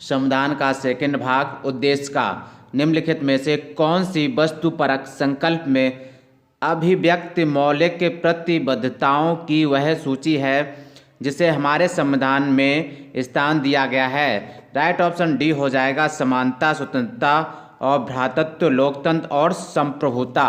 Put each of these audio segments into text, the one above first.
संविधान का सेकंड भाग उद्देश्य का निम्नलिखित में से कौन सी वस्तुपरक संकल्प में अभिव्यक्त मौलिक प्रतिबद्धताओं की वह सूची है जिसे हमारे संविधान में स्थान दिया गया है। राइट ऑप्शन डी हो जाएगा समानता, स्वतंत्रता और भ्रातृत्व, लोकतंत्र और संप्रभुता।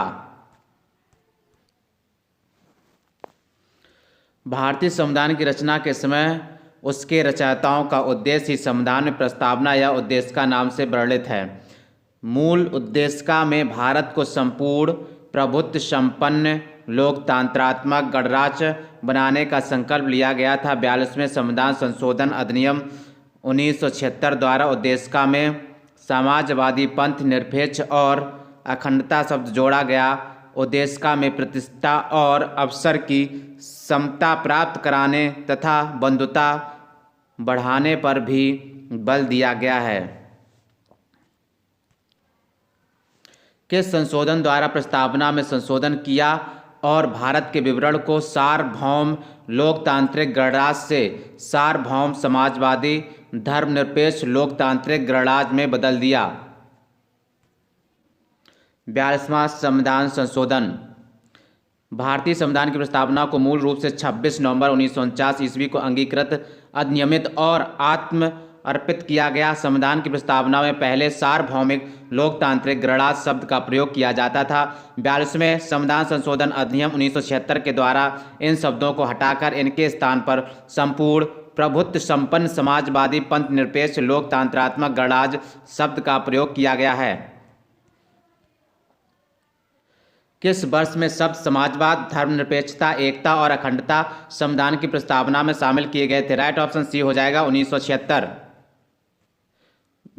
भारतीय संविधान की रचना के समय उसके रचयिताओं का उद्देश्य ही संविधान में प्रस्तावना या उद्देशिका नाम से वर्णित है। मूल उद्देशिका में भारत को संपूर्ण प्रभुत्व संपन्न लोकतंत्रात्मक गणराज्य बनाने का संकल्प लिया गया था। 42वें संविधान संशोधन अधिनियम 1976 द्वारा उद्देशिका में समाजवादी, पंथ निरपेक्ष और अखंडता शब्द जोड़ा गया। उद्देशिका में प्रतिष्ठा और अवसर की समता प्राप्त कराने तथा बंधुता बढ़ाने पर भी बल दिया गया है। किस संशोधन द्वारा प्रस्तावना में संशोधन किया और भारत के विवरण को सार्वभौम लोकतांत्रिक गणराज्य से सार्वभौम समाजवादी धर्मनिरपेक्ष लोकतांत्रिक गणराज्य में बदल दिया। 42वां संविधान संशोधन। भारतीय संविधान की प्रस्तावना को मूल रूप से 26 नवंबर 1949 ईस्वी को अंगीकृत, अधिनियमित और आत्म अर्पित किया गया। संविधान की प्रस्तावना में पहले सार्वभौमिक लोकतांत्रिक गणराज्य शब्द का प्रयोग किया जाता था। 42वें संविधान संशोधन अधिनियम 1976 के द्वारा इन शब्दों को हटाकर इनके स्थान पर संपूर्ण प्रभुत्व संपन्न समाजवादी पंथ निरपेक्ष लोकतंत्रात्मक गणराज्य शब्द का प्रयोग किया गया है। किस वर्ष में शब्द समाजवाद, धर्मनिरपेक्षता, एकता और अखंडता संविधान की प्रस्तावना में शामिल किए गए थे? राइट ऑप्शन सी हो जाएगा 1976।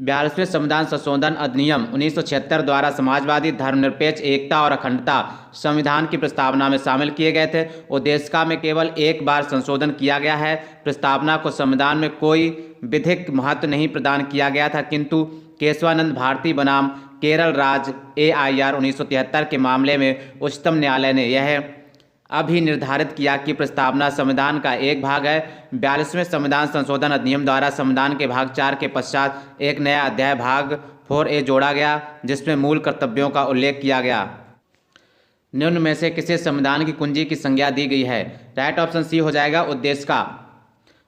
42वें संविधान संशोधन अधिनियम 1976 द्वारा समाजवादी, धर्मनिरपेक्ष, एकता और अखंडता संविधान की प्रस्तावना में शामिल किए गए थे। उद्देशिका में केवल एक बार संशोधन किया गया है। प्रस्तावना को संविधान में कोई विधिक महत्व नहीं प्रदान किया गया था, किंतु केशवानंद भारती बनाम केरल राज्य AIR 1973 के मामले में उच्चतम न्यायालय ने यह अभिनिर्धारित किया कि प्रस्तावना संविधान का एक भाग है। 42वें संविधान संशोधन अधिनियम द्वारा संविधान के भाग 4 के पश्चात एक नया अध्याय भाग 4A जोड़ा गया, जिसमें मूल कर्तव्यों का उल्लेख किया गया। निम्न में से किसे संविधान की कुंजी की संज्ञा दी गई है? राइट ऑप्शन सी हो जाएगा उद्देशिका।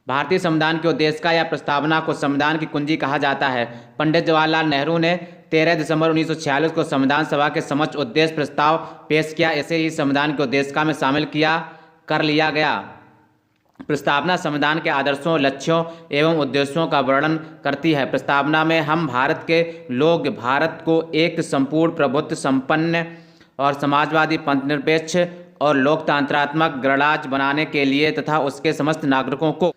भारतीय संविधान के उद्देशिका या प्रस्तावना को संविधान की कुंजी कहा जाता है। पंडित जवाहरलाल नेहरू ने 13 दिसंबर 1946 को संविधान सभा के समक्ष उद्देश्य प्रस्ताव पेश किया। इसे ही संविधान की उद्देशिका में शामिल कर लिया गया। प्रस्तावना संविधान के आदर्शों, लक्ष्यों एवं उद्देश्यों का वर्णन करती है। प्रस्तावना में हम भारत के लोग भारत को एक संपूर्ण प्रभुत्व संपन्न और समाजवादी पंथ निरपेक्ष और लोकतंत्रात्मक गणराज्य बनाने के लिए तथा उसके समस्त नागरिकों को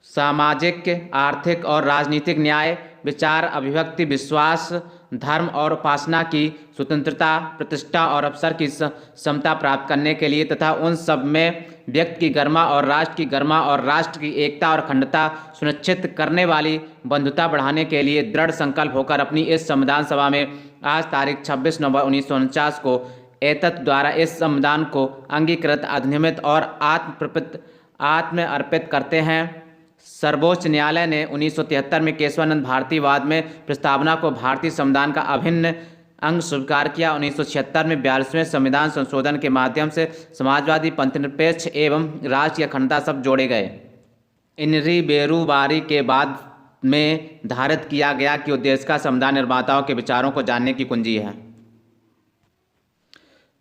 सामाजिक, आर्थिक और राजनीतिक न्याय, विचार, अभिव्यक्ति, विश्वास, धर्म और उपासना की स्वतंत्रता, प्रतिष्ठा और अवसर की समता प्राप्त करने के लिए तथा उन सब में व्यक्ति की गरिमा और राष्ट्र की एकता और अखंडता सुनिश्चित करने वाली बंधुता बढ़ाने के लिए दृढ़ संकल्प होकर अपनी इस संविधान सभा में आज तारीख 26 नवंबर 1949 को एतत् द्वारा इस संविधान को अंगीकृत, अधिनियमित और आत्म अर्पित करते हैं। सर्वोच्च न्यायालय ने 1973 में केशवानंद भारती वाद में प्रस्तावना को भारतीय संविधान का अभिन्न अंग स्वीकार किया। 1976 में 42वें संविधान संशोधन के माध्यम से समाजवादी, पंथनिरपेक्ष एवं राष्ट्र की अखंडता शब्द जोड़े गए। इनरी बेरुबारी के बाद में धारित किया गया कि उद्देशिका संविधान निर्माताओं के विचारों को जानने की कुंजी है।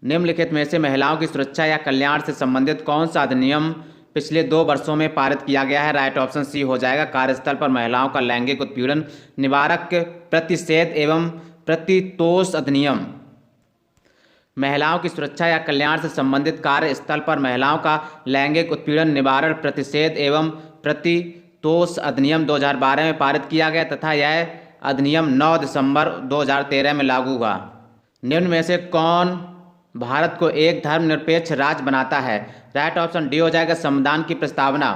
निम्नलिखित में से महिलाओं की सुरक्षा या कल्याण से संबंधित कौन सा अधिनियम पिछले 2 वर्षों में पारित किया गया है? राइट ऑप्शन सी हो जाएगा कार्यस्थल पर महिलाओं का लैंगिक उत्पीड़न निवारक प्रतिषेध एवं प्रतितोष अधिनियम। महिलाओं की सुरक्षा या कल्याण से संबंधित कार्यस्थल पर महिलाओं का लैंगिक उत्पीड़न निवारण प्रतिषेध एवं प्रतितोष अधिनियम 2012 में पारित किया गया तथा यह अधिनियम 9 दिसंबर 2013 में लागू हुआ। निम्न में से कौन भारत को एक धर्मनिरपेक्ष राज्य बनाता है? राइट ऑप्शन डी हो जाएगा संविधान की प्रस्तावना।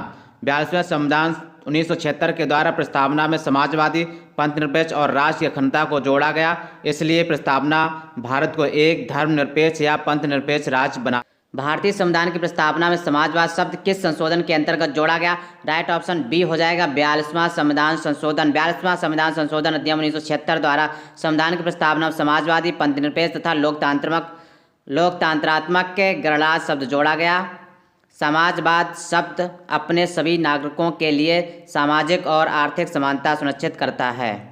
42वें संविधान 1976 के द्वारा प्रस्तावना में समाजवादी, पंथनिरपेक्ष और राष्ट्र की अखंडता को जोड़ा गया, इसलिए प्रस्तावना भारत को एक धर्मनिरपेक्ष या पंथनिरपेक्ष राज्य बना। भारतीय संविधान की प्रस्तावना में समाजवाद शब्द किस संशोधन के अंतर्गत जोड़ा गया? राइट ऑप्शन बी हो जाएगा 42वां संविधान संशोधन। 42वां संविधान संशोधन अधिनियम 1976 द्वारा संविधान की प्रस्तावना में समाजवादी, पंथनिरपेक्ष तथा लोकतंत्रात्मक के गणराज्य शब्द जोड़ा गया। समाजवाद शब्द अपने सभी नागरिकों के लिए सामाजिक और आर्थिक समानता सुनिश्चित करता है।